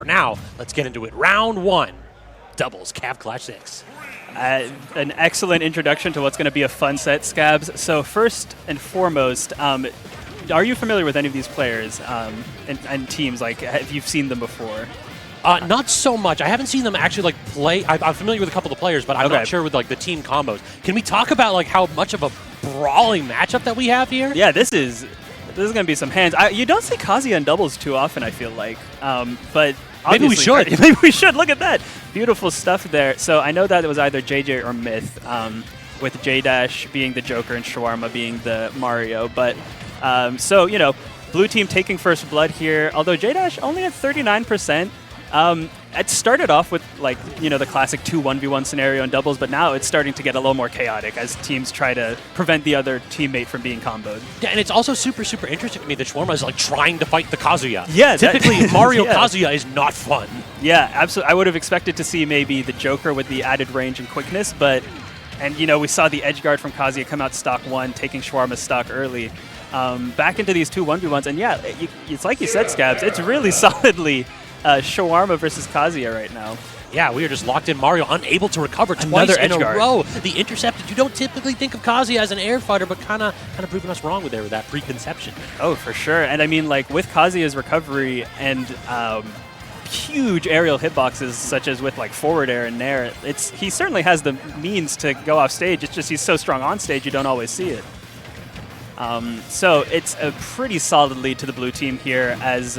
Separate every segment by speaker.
Speaker 1: now, let's get into it. Round 1, doubles, Cav Clash 6.
Speaker 2: An excellent introduction to what's going to be a fun set, Scabs. So first and foremost, are you familiar with any of these players and teams? Like, have you seen them before?
Speaker 1: Not so much. I haven't seen them actually like play. I'm familiar with a couple of the players, but I'm not sure with like the team combos. Can we talk about like how much of a brawling matchup that we have here?
Speaker 2: Yeah, this is going to be some hands. You don't see Kazuya in doubles too often, I feel like. But
Speaker 1: maybe we should.
Speaker 2: Maybe we should. Look at that. Beautiful stuff there. So I know that it was either JJ or Myth, with JDash being the Joker and Shawarma being the Mario. But so, you know, blue team taking first blood here, although JDash only at 39%. It started off with, like, you know, the classic 2 1v1 scenario in doubles, but now it's starting to get a little more chaotic as teams try to prevent the other teammate from being comboed.
Speaker 1: Yeah, and it's also super, super interesting to me that Shawarma is, like, trying to fight the Kazuya.
Speaker 2: Yeah.
Speaker 1: Typically, Mario Kazuya is not fun.
Speaker 2: Yeah, absolutely. I would have expected to see maybe the Joker with the added range and quickness, but, and, you know, we saw the edge guard from Kazuya come out stock 1, taking Shawarma's stock early. Back into these 2 1v1s, and yeah, it's like you said, Scabs, it's really solidly Shawarma versus Kazuya right now.
Speaker 1: Yeah, we are just locked in. Mario unable to recover twice in a row. The intercepted. You don't typically think of Kazuya as an air fighter, but kind of proving us wrong with that preconception.
Speaker 2: Oh, for sure. And I mean, like, with Kazuya's recovery and huge aerial hitboxes, such as with like forward air and nair, he certainly has the means to go off stage. It's just he's so strong on stage, you don't always see it. So it's a pretty solid lead to the blue team here, as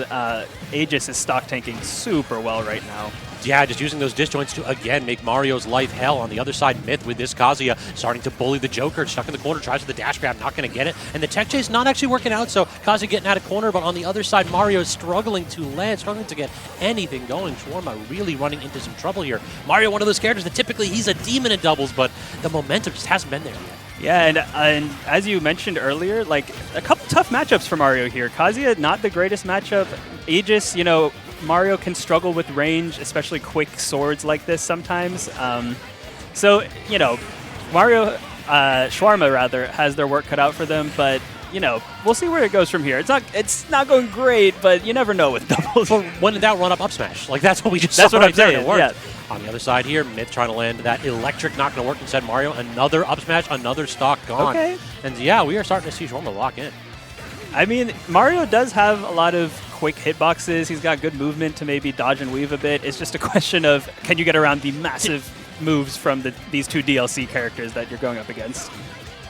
Speaker 2: Aegis is stock tanking super well right now.
Speaker 1: Yeah, just using those disjoints to, again, make Mario's life hell. On the other side, Myth with this Kazuya starting to bully the Joker. Stuck in the corner, tries with the dash grab, not going to get it. And the tech chase not actually working out, so Kazuya getting out of corner. But on the other side, Mario is struggling to land, struggling to get anything going. Shawarma really running into some trouble here. Mario, one of those characters that typically he's a demon in doubles, but the momentum just hasn't been there yet.
Speaker 2: Yeah, and as you mentioned earlier, like, a couple tough matchups for Mario here. Kazuya, not the greatest matchup. Aegis, you know, Mario can struggle with range, especially quick swords like this sometimes. So, you know, Shawarma rather, has their work cut out for them, but, you know, we'll see where it goes from here. It's not going great, but you never know with doubles.
Speaker 1: But when in doubt, run up smash. Like, that's what we just
Speaker 2: That's
Speaker 1: saw
Speaker 2: what
Speaker 1: right
Speaker 2: I'm saying,
Speaker 1: there. It worked.
Speaker 2: yeah.
Speaker 1: On the other side here, Myth trying to land that electric, not going to work. Instead, Mario, another up smash, another stock gone.
Speaker 2: Okay.
Speaker 1: And yeah, we are starting to see Shawarma lock in.
Speaker 2: I mean, Mario does have a lot of quick hitboxes. He's got good movement to maybe dodge and weave a bit. It's just a question of, can you get around the massive moves from these 2 DLC characters that you're going up against?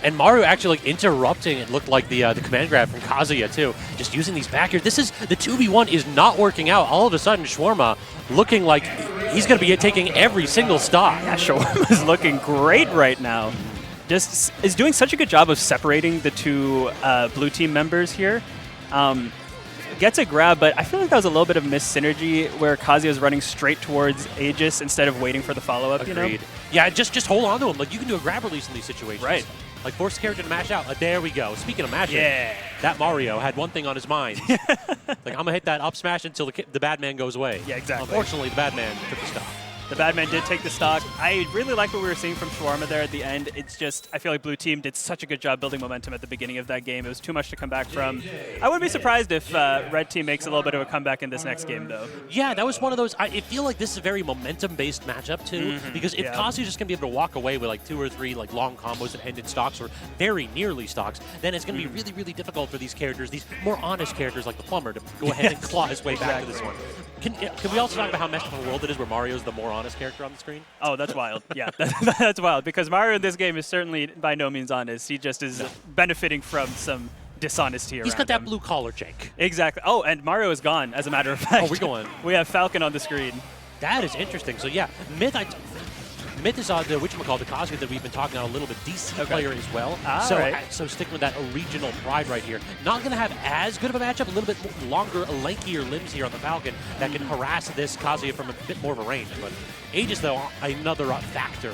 Speaker 1: And Mario actually, like, interrupting, it looked like the command grab from Kazuya too. Just using these back here. This is, the 2v1 is not working out. All of a sudden, Shawarma looking like he's going to be taking every single stock.
Speaker 2: Yeah, Shawarma's looking great right now. Just is doing such a good job of separating the 2 blue team members here. Gets a grab, but I feel like that was a little bit of missed synergy where Kazuya is running straight towards Aegis instead of waiting for the follow-up, you know?
Speaker 1: Yeah, just hold on to him. Like, you can do a grab release in these situations.
Speaker 2: Right.
Speaker 1: Like, force the character to mash out. There we go. Speaking of mashing, that Mario had one thing on his mind. Like, I'm going to hit that up smash until the bad man goes away.
Speaker 2: Yeah, exactly.
Speaker 1: Unfortunately, the bad man took the stock.
Speaker 2: The bad man did take the stock. I really like what we were seeing from Shawarma there at the end. It's just, I feel like blue team did such a good job building momentum at the beginning of that game. It was too much to come back from. I wouldn't be surprised if red team makes a little bit of a comeback in this next game, though.
Speaker 1: Yeah, that was one of those. I feel like this is a very momentum-based matchup, too, because if Kazuya's just going to be able to walk away with like 2 or 3 like long combos that end in stocks or very nearly stocks, then it's going to be really, really difficult for these characters, these more honest characters like the Plumber, to go ahead and claw his way back to this one. Can we also talk about how messed up a world it is where Mario's the more honest character on the screen?
Speaker 2: Oh, that's wild. Yeah, that's wild. Because Mario in this game is certainly by no means honest. He just is benefiting from some dishonesty around
Speaker 1: He's got that
Speaker 2: him.
Speaker 1: blue collar check.
Speaker 2: Exactly. Oh, and Mario is gone, as a matter of fact.
Speaker 1: Oh, we're going.
Speaker 2: We have Falcon on the screen.
Speaker 1: That is interesting. So, yeah, Myth is the whatchamacallit, the Kazuya that we've been talking about a little bit, DC player as well. So sticking with that regional pride right here. Not going to have as good of a matchup, a little bit longer, lankier limbs here on the Falcon that can harass this Kazuya from a bit more of a range. But Aegis, though, another factor.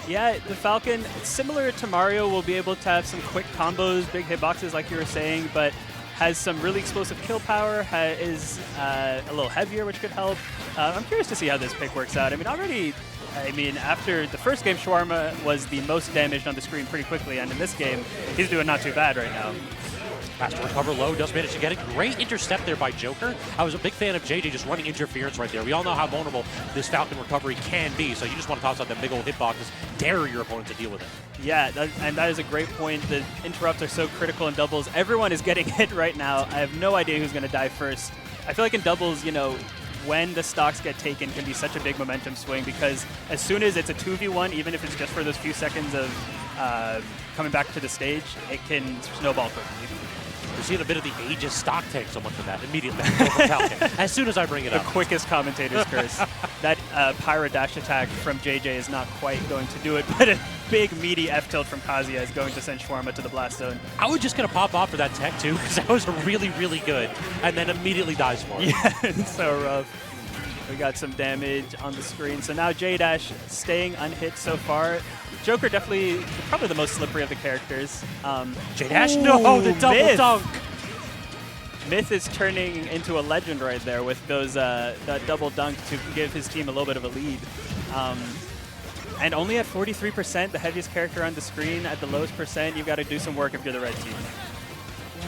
Speaker 2: Yeah, the Falcon, similar to Mario, will be able to have some quick combos, big hitboxes like you were saying, but has some really explosive kill power, is a little heavier, which could help. I'm curious to see how this pick works out. I mean, after the first game, Shawarma was the most damaged on the screen pretty quickly, and in this game, he's doing not too bad right now.
Speaker 1: Has to recover low, does manage to get it. Great intercept there by Joker. I was a big fan of JJ just running interference right there. We all know how vulnerable this Falcon recovery can be, so you just want to toss out that big old hitboxes, dare your opponent to deal with it.
Speaker 2: Yeah, and that is a great point. The interrupts are so critical in doubles. Everyone is getting hit right now. I have no idea who's going to die first. I feel like in doubles, you know, when the stocks get taken can be such a big momentum swing, because as soon as it's a 2v1, even if it's just for those few seconds of coming back to the stage, it can snowball quickly.
Speaker 1: We're seeing a bit of the Aegis stock take so much of that immediately. As soon as I bring it up.
Speaker 2: The quickest commentator's curse. That Pyro dash attack from JJ is not quite going to do it, but a big meaty F tilt from Kazuya is going to send Shawarma to the blast zone.
Speaker 1: I was just going to pop off for that tech too, because that was really, really good, and then immediately dies for it.
Speaker 2: Yeah, it's so rough. We got some damage on the screen. So now JDash staying unhit so far. Joker definitely, probably the most slippery of the characters.
Speaker 1: JDash, no, the double
Speaker 2: Myth.
Speaker 1: dunk.
Speaker 2: Myth is turning into a legend right there with those that double dunk to give his team a little bit of a lead. And only at 43%, the heaviest character on the screen. At the lowest percent, you've got to do some work if you're the red team.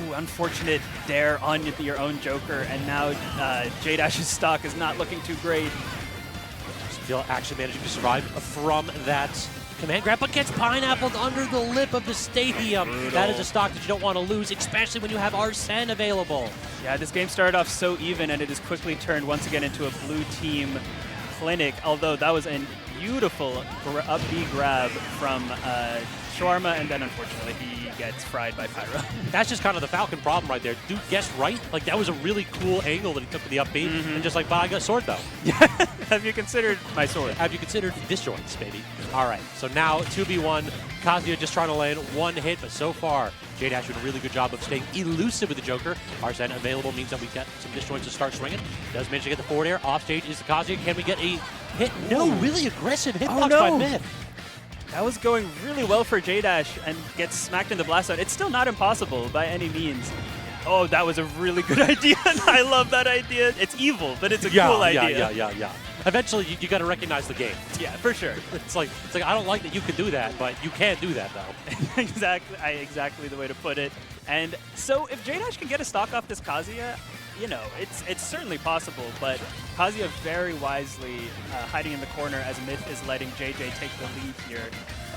Speaker 2: Ooh, unfortunate dare on your own Joker, and now JDash's stock is not looking too great.
Speaker 1: Still actually managing to survive from that command grab, but gets pineappled under the lip of the stadium.
Speaker 2: Brutal.
Speaker 1: That is a stock that you don't want to lose, especially when you have Arsene available.
Speaker 2: Yeah, this game started off so even, and it has quickly turned once again into a blue team clinic, although that was a beautiful up B grab from Shawarma, and then unfortunately he gets fried by Pyro.
Speaker 1: That's just kind of the Falcon problem right there. Dude guessed right. Like, that was a really cool angle that he took for the up B, and just like, bah, I got sword though.
Speaker 2: Have you considered my sword?
Speaker 1: Have you considered disjoints, baby? All right, so now 2v1. Kazuya just trying to land one hit, but so far, JDash doing a really good job of staying elusive with the Joker. Arsene available means that we got some disjoints to start swinging. Does manage to get the forward air. Off stage is the Kazuya. Can we get a hit? No, really aggressive hitbox by Myth.
Speaker 2: That was going really well for JDash and gets smacked in the blast zone. It's still not impossible by any means. Oh, that was a really good idea. I love that idea. It's evil, but it's a cool idea.
Speaker 1: Yeah. Eventually, you got to recognize the game.
Speaker 2: Yeah, for sure.
Speaker 1: It's like I don't like that you can do that, but you can do that though.
Speaker 2: Exactly the way to put it. And so if JDash can get a stock off this Kazuya, you know, it's certainly possible, but Kazuya very wisely hiding in the corner as Myth is letting JJ take the lead here.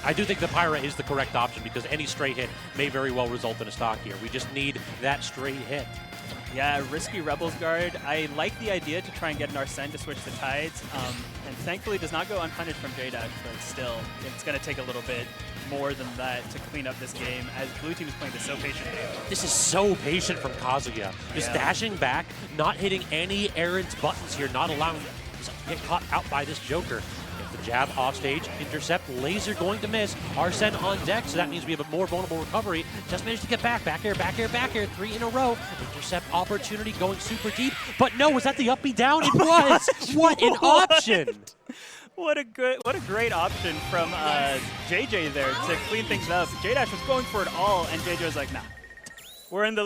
Speaker 1: I do think the Pyra is the correct option, because any straight hit may very well result in a stock here. We just need that straight hit.
Speaker 2: Yeah, risky Rebels guard. I like the idea to try and get an Arsene to switch the tides, and thankfully does not go unpunished from JDash, but still, it's going to take a little bit more than that to clean up this game, as blue team is playing this so patiently.
Speaker 1: This is so patient from Kazuya. Just dashing back, not hitting any errant buttons here, not allowing himself to get caught out by this Joker. The jab off stage, intercept, laser going to miss. Arsene on deck, so that means we have a more vulnerable recovery. Just managed to get back air, back air, 3 in a row. Intercept opportunity going super deep, but no, was that the up, B, down? It was! What an option!
Speaker 2: What a great option from JJ there to clean things up. JDash was going for it all, and JJ was like, nah, we're in the